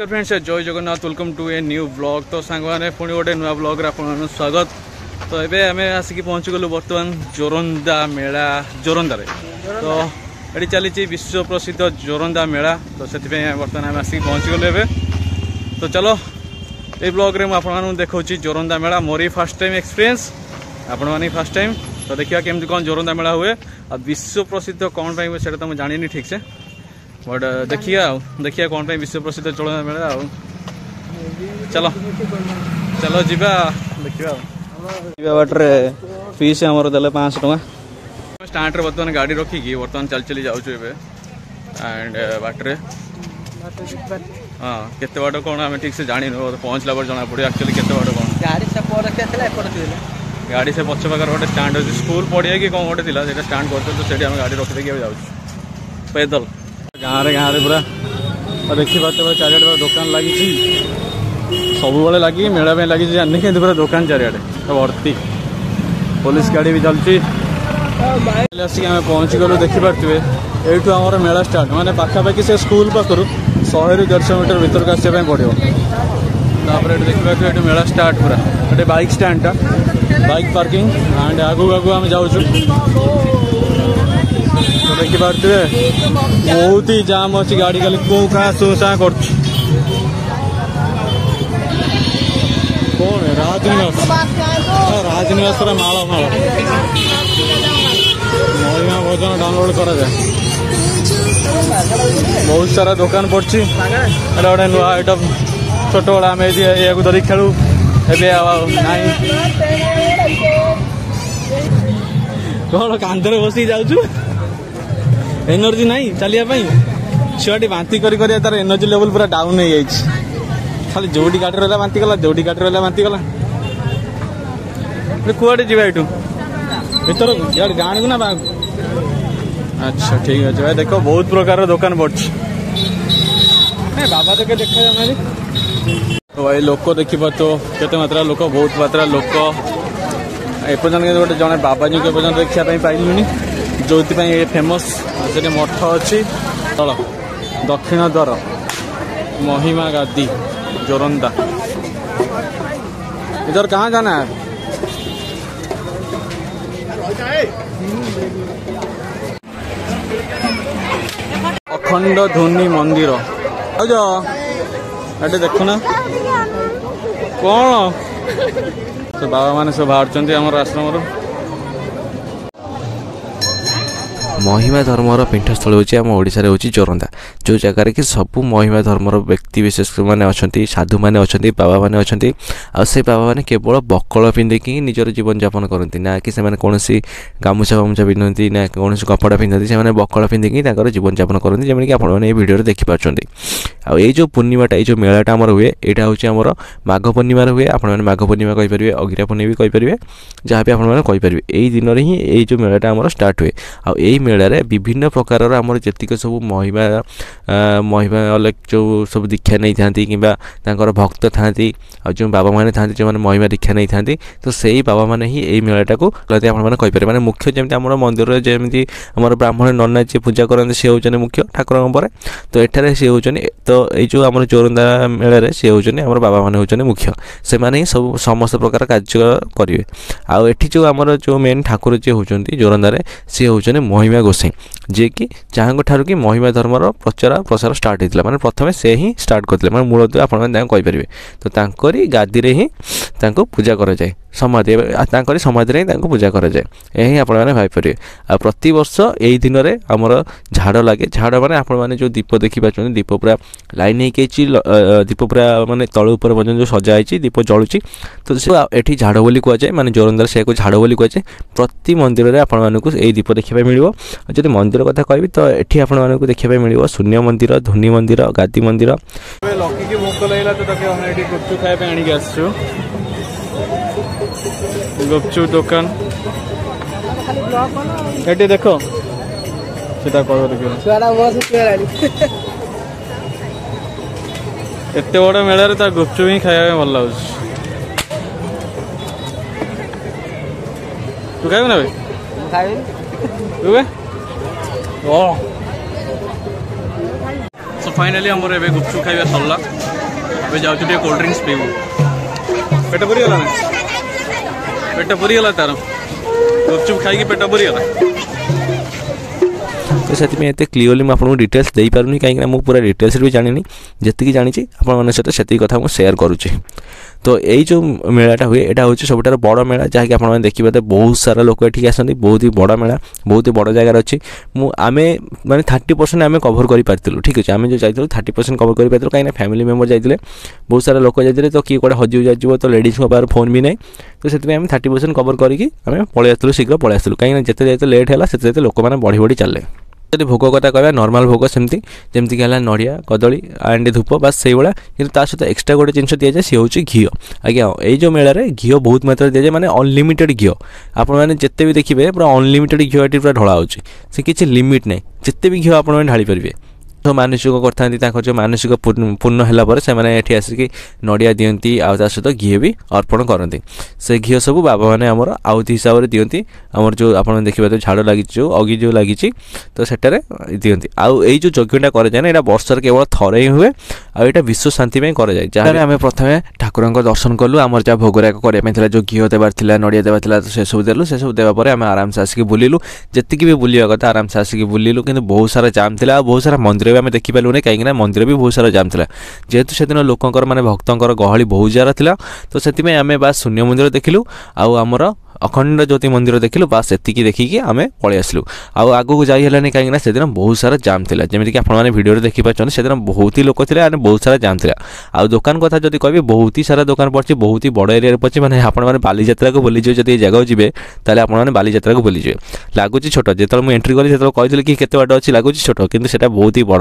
Friends जय Jagannath welcome to a new blog. तो song मैंने पुणी गोटे नुआ ब्लॉग आप स्वागत। तो ये आम आसिक पहुँची गलु बर्तमान जोरंदा मेला जोरंदा रे। तो ये चली विश्व प्रसिद्ध जोरंदा मेला। तो से बर्तमान आम आसिक पहुँची गलु ए। तो चलो ये ब्लॉग रे मुझे देखा जोरंदा मेला मोरी फर्स्ट टाइम एक्सपीरियंस आपण मैंने फर्स्ट टाइम। तो देखिए केमती कौन जोरंदा मेला हुए आ विश्व प्रसिद्ध कौन पाई हुए से तो मुझे जानी ठीक से बट देखिए कौन पे विश्व प्रसिद्ध जोरंदा मेला आ चलो चलो जीवा देखिए बाटे फीस आमर देले 500 टका स्टार्ट रे बर्तमान गाड़ी रखिकी बर्तमान चल चली जाऊँ एंड बाटे हाँ केते बाट कौन आम ठीक से जानी पहुँचला पर जना पड़े एक्चुअली केते बाट कौन गाड़ी से पछ पाखर गोटे स्टाण्ड अच्छे स्कूल पड़िया कि कौन गोटे था स्टाण्ड करते तो गाड़ी रखिदेक जाऊँ पैदल गाँव रे पूरा देखिए चारिड़े दुकान लगी सब बड़े लगी मेला लगी जानी कि पूरा दुकान चारिड़े भर्ती पुलिस गाड़ी भी चलती आसिक आम पहुँची गलु देखिपे यू आम मेला स्टार्ट माने पाखापाखि से स्कूल पाखर 100 ରୁ 150 मीटर भीतर को आसपा पड़ो देखिए ये मेला स्टार्ट पूरा ये बाइक स्टैंडटा बाइक पार्किंग एंड आगू आगू आम जाऊँ तो देखिपे बहुत ही जाम अच्छी गाड़ी खाली कौ खा सुसा कर कौन राजनिवास राजनिवास माल माल महिमा भोजन डाउनलोड करा जाए बहुत सारा दुकान पड़ी गोटे नुआ आइटम छोट बड़ा आम या धरिक खेलु ए कौन कांधरे बस जाऊँ एनर्जी नहीं चलिया छुआटी बांती करी तार एनर्जी लेवल पूरा डाउन हो जाए खाली जोटी गाड़ी रहा बांती गला जोटी गाड़ी रहा बांती गला कौटे जी यू भर को गाँव को ना बाग अच्छा ठीक अच्छे भाई देख बहुत प्रकार दुकान पड़ी बाबा देखे देखा जाए तो भाई लोक देखिए तो केते मात्रा लोक बहुत मात्रा लोक एपर्तन गोटे जड़े बाबाजी को एपर्तन देखापी पाइलुनि जो फेमस से मठ अच्छी तल दक्षिण द्वार महिमा गादी जोरंदा इधर कहाँ जाना है अखंड ध्वनि मंदिर ये देखुना कौन तो बाबा माने सब बाहर आमर आश्रम महिमा धर्मर पीठस्थल होची आम ओडिशा होची जोरंदा जो जगार कि सब महिमा धर्मर व्यक्ति विशेष मैंने अच्छा साधु मैंने अच्छा बाबा मैंने अच्छा से बाबा मैंने केवल बकल पिंधिकी निजर जीवन यापन करती ना कि कौन गामुछा फामुछा पिंधती ना कौन कपड़ा पिंधती से बकल पिंधिकी जीवन यापन करती जमीन कि आपने भिडियो देखिपार आई जो पूर्णिमाटा जो मेलाटा आमर हुए यहाँ हूँ आमर माघ पूर्णिमार हुए आपने माघ पूर्णिमा कहींपारे अगिरा पूर्णिमा भी कहींपारे जहाँ भी आपंपारे यही दिन में ही ये जो मेलाटा आमर स्टार्ट हुए आई मेलार विभिन्न प्रकार आमर जीक सब महिमा महिमा अलग जो सब दीक्षा नहीं था कि भक्त था जो बाबा मैंने था जो मैंने महिमा दीक्षा नहीं था तो सही बाबा मैंने ही यही मेलाटा को आपने माने मुख्य जमी आम मंदिर जमी आम ब्राह्मण नना जी पूजा करते सी हूँ मुख्य ठाकुर पर तो एठार सी हूँ तो ये जो आम जोरंदा मेलार सी हूँ आम बाबा मैंने हूँ मुख्य से ही सब समस्त प्रकार कार्य करेंगे आठी जो आम जो मेन ठाकुर जी हूँ जोरंदार सी हूँ महिमा गोसाई जे कि जहाँ ठार कि महिमा धर्मर प्रचार प्रसार स्टार्ट होता है प्रथम से ही स्टार्ट करते मूल आपड़ी तो गादी ही पूजा कराए ସମାଧି ତାଙ୍କରି ସମାଧିରେ ହିଁ ତାଙ୍କୁ ପୂଜା କରାଯାଏ। ଏହା ହିଁ ଆପଣମାନେ ଭାବିପାରିବେ। ଆଉ ପ୍ରତିବର୍ଷ ଏଇ ଦିନରେ ଆମର ଝାଡ଼ ଲାଗେ। ଝାଡ଼ ମାନେ ଆପଣମାନେ ଯେଉଁ ଦୀପ ଦେଖିପାରୁଛନ୍ତି, ଦୀପ ପୁରା ଲାଇନ୍ ହେଇକି ହେଇଛି, ଦୀପ ପୁରା ମାନେ ତଳ ଉପରେ ପର୍ଯ୍ୟନ୍ତ ଯେଉଁ ସଜା ହେଇଛି ଦୀପ ଜଳୁଛି। ତ ସେ ଏଠି ଝାଡ଼ ବୋଲି କୁହାଯାଏ, ମାନେ ଜୋରନ୍ଦାରେ ସେଇଆକୁ ଝାଡ଼ ବୋଲି କୁହାଯାଏ। ପ୍ରତି ମନ୍ଦିରରେ ଆପଣମାନଙ୍କୁ ଏଇ ଦୀପ ଦେଖିବା ପାଇଁ ମିଳିବ। ଆଉ ଯଦି ମନ୍ଦିର କଥା କହିବି ତ ଏଠି ଆପଣମାନଙ୍କୁ ଦେଖିବା ପାଇଁ ମିଳିବ ଶୂନ୍ୟ ମନ୍ଦିର, ଧୋନି ମନ୍ଦିର, ଗାଦି ମନ୍ଦିର। ଲକିକି ଭୋକ ଲାଗିଲା ତ ତାକୁ ଆମେ ଏଠି ଗୁପଚୁପ୍ ଖାଇବା ପାଇଁ ଆଣିକି ଆସିଛୁ। ଗୁପଚୁପ୍ ଦୋକାନ ଏଠି ଦେଖ, ସେଟା କର ଏତେ ବଡ଼ ମେଳାରେ ତା ଗୁପଚୁପ୍ ହିଁ ଖାଇବା ପାଇଁ ଭଲ ଲାଗୁଛି। ତୁ ଖାଇବୁ ନା ଭାଇ? ତୁ ସो ଫାଇନାଲି ଆମର ଏବେ ଗୁପଚୁପ୍ ଖାଇବା ସରିଲା। ଏବେ ଯାଉଛୁ ଟିକେ କୋଲ୍ଡ ଡ୍ରିଙ୍କସ୍ ପିଇବୁ। ପେଟ ପୁରିଗଲା ନା? ପେଟ ପୁରିଗଲା ତାର, ଗୁପଚୁପ୍ ଖାଇକି ପେଟ ପୁରିଗଲା। ତ ସେଥିପାଇଁ ଏତେ କ୍ଲିୟରଲି ମୁଁ ଆପଣଙ୍କୁ ଡିଟେଲ୍ସ ଦେଇପାରୁନି, କାହିଁକିନା ମୁଁ ପୁରା ଡିଟେଲ୍ସରେ ବି ଜାଣିନି। ଯେତିକି ଜାଣିଛି ଆପଣମାନଙ୍କ ସହିତ ସେତିକି କଥା ମୁଁ ସେୟାର କରୁଛି। ତ ଏଇ ଯେଉଁ ମେଳାଟା ହୁଏ ଏଇଟା ହେଉଛି ସବୁଠାରୁ ବଡ଼ ମେଳା, ଯାହାକି ଆପଣମାନେ ଦେଖିପାରେ ବହୁତ ସାରା ଲୋକ ଏଠିକି ଆସନ୍ତି। ବହୁତ ହି ବଡ଼ ମେଳା, ବହୁତ ହି ବଡ଼ ଜାଗାରେ ଅଛି। ଆମେ ମାନେ 30% ଆମେ କଭର୍ କରିପାରିଥିଲୁ। ଠିକ୍ ଅଛି, ଆମେ ଯେଉଁ ଯାଇଥିଲୁ 30% କଭର୍ କରିପାରିଥିଲୁ, କାହିଁକିନା ଫ୍ୟାମିଲି ମେମ୍ବର ଯାଇଥିଲେ, ବହୁତ ସାରା ଲୋକ ଯାଇଥିଲେ। ତ କିଏ କୁଆଡ଼େ ହଜି ଯାଇଯିବ, ତ ଲେଡ଼ିଜ୍ଙ୍କ ପାଖରେ ଫୋନ୍ ବି ନାହିଁ। ତ ସେଥିପାଇଁ ଆମେ 30% କଭର୍ କରିକି ଆମେ ପଳେଇ ଆସିଥିଲୁ, ଶୀଘ୍ର ପଳେଇ ଆସିଥିଲୁ। କାହିଁକିନା ଯେତେ ଲେଟ୍ ହେଲା ସେତେ ଲୋକମାନେ ବଢ଼ି ବଢ଼ି ଚାଲିଲେ। ଯଦି ଭୋଗ କଥା କହିବା, ନର୍ମାଲ୍ ଭୋଗ ଯେମିତିକି ହେଲା ନଡ଼ିଆ, କଦଳୀ ଆଣ୍ଡ ଧୂପ, ବାସ୍ ସେଇଭଳିଆ। କିନ୍ତୁ ତା ସହିତ ଏକ୍ସଟ୍ରା ଗୋଟେ ଜିନିଷ ଦିଆଯାଏ, ସିଏ ହେଉଛି ଘିଅ। ଆଜ୍ଞା, ଏଇ ଯେଉଁ ମେଳାରେ ଘିଅ ବହୁତ ମାତ୍ରାରେ ଦିଆଯାଏ, ମାନେ ଅନଲିମିଟେଡ଼ ଘିଅ। ଆପଣମାନେ ଯେତେ ବି ଦେଖିବେ ପୁରା ଅନଲିମିଟେଡ଼ ଘିଅ ଏଠି ପୁରା ଢଳା ହେଉଛି। ସେ କିଛି ଲିମିଟ୍ ନାହିଁ, ଯେତେ ବି ଘିଅ ଆପଣମାନେ ଢାଳି ପାରିବେ। ତ ମାନସିକ କରିଥାନ୍ତି, ତାଙ୍କର ଯେଉଁ ମାନସିକ ପୂର୍ଣ୍ଣ ହେଲା ପରେ ସେମାନେ ଏଠି ଆସିକି ନଡ଼ିଆ ଦିଅନ୍ତି, ଆଉ ତା ସହିତ ଘିଅ ବି ଅର୍ପଣ କରନ୍ତି। ସେ ଘିଅ ସବୁ ବାବାମାନେ ଆମର ଆହୁତି ହିସାବରେ ଦିଅନ୍ତି। ଆମର ଯେଉଁ ଆପଣ ଦେଖିପାରୁଥିବେ ଝାଡ଼ ଲାଗିଛି, ଯେଉଁ ଅଗି ଯେଉଁ ଲାଗିଛି, ତ ସେଠାରେ ଦିଅନ୍ତି। ଆଉ ଏଇ ଯେଉଁ ଯଜ୍ଞଟା କରାଯାଏ ନା, ଏଇଟା ବର୍ଷରେ କେବଳ ଥରେ ହିଁ ହୁଏ। ଆଉ ଏଇଟା ବିଶ୍ୱ ଶାନ୍ତି ପାଇଁ କରାଯାଏ। ଯାହାରେ ଆମେ ପ୍ରଥମେ ଠାକୁରଙ୍କ ଦର୍ଶନ କଲୁ। ଆମର ଯାହା ଭୋଗରାଗ କରିବା ପାଇଁ ଥିଲା, ଯେଉଁ ଘିଅ ଦେବାର ଥିଲା, ନଡ଼ିଆ ଦେବାର ଥିଲା, ସେସବୁ ଦେଲୁ। ସେସବୁ ଦେବା ପରେ ଆମେ ଆରାମସେ ଆସିକି ବୁଲିଲୁ, ଯେତିକି ବି ବୁଲିବା କଥା ଆରାମସେ ଆସିକି ବୁଲିଲୁ। କିନ୍ତୁ ବହୁତ ସାରା ଜାମ୍ ଥିଲା, ଆଉ ବହୁତ ସାରା ମନ୍ଦିର ଆମେ ଦେଖିପାରିଲୁନି, କାହିଁକିନା ମନ୍ଦିର ବି ବହୁତ ସାରା ଜାମ୍ ଥିଲା। ଯେହେତୁ ସେଦିନ ଲୋକଙ୍କର ମାନେ ଭକ୍ତଙ୍କର ଗହଳି ବହୁତ ଜାଗା ଥିଲା, ତ ସେଥିପାଇଁ ଆମେ ବାସ୍ ଶୂନ୍ୟ ମନ୍ଦିର ଦେଖିଲୁ, ଆଉ ଆମର ଅଖଣ୍ଡ ଜ୍ୟୋତି ମନ୍ଦିର ଦେଖିଲୁ। ବାସ୍ ଏତିକି ଦେଖିକି ଆମେ ପଳେଇ ଆସିଲୁ। ଆଉ ଆଗକୁ ଯାଇ ହେଲାନି, କାହିଁକିନା ସେଦିନ ବହୁତ ସାରା ଜାମ୍ ଥିଲା। ଯେମିତିକି ଆପଣମାନେ ଭିଡ଼ିଓରେ ଦେଖିପାରୁଛନ୍ତି, ସେଦିନ ବହୁତ ହି ଲୋକ ଥିଲେ, ଆଉ ବହୁତ ସାରା ଜାମ୍ ଥିଲା। ଆଉ ଦୋକାନ କଥା ଯଦି କହିବି, ବହୁତ ହି ସାରା ଦୋକାନ ପଡ଼ିଛି, ବହୁତ ହି ବଡ଼ ଏରିଆରେ ପଡ଼ିଛି। ମାନେ ଆପଣମାନେ ବାଲିଯାତ୍ରାକୁ ବୁଲିଯିବେ, ଯଦି ଏ ଜାଗାକୁ ଯିବେ ତାହେଲେ ଆପଣମାନେ ବାଲିଯାତ୍ରାକୁ ବୁଲିଯିବେ। ଲାଗୁଛି ଛୋଟ, ଯେତେବେଳେ ମୁଁ ଏଣ୍ଟ୍ରି କଲି ସେତେବେଳେ କହିଥିଲି କି କେତେ ବାଟ ଅଛି, ଲାଗୁଛି ଛୋଟ, କିନ୍ତୁ ସେଟା ବହୁତ ହି ବଡ଼।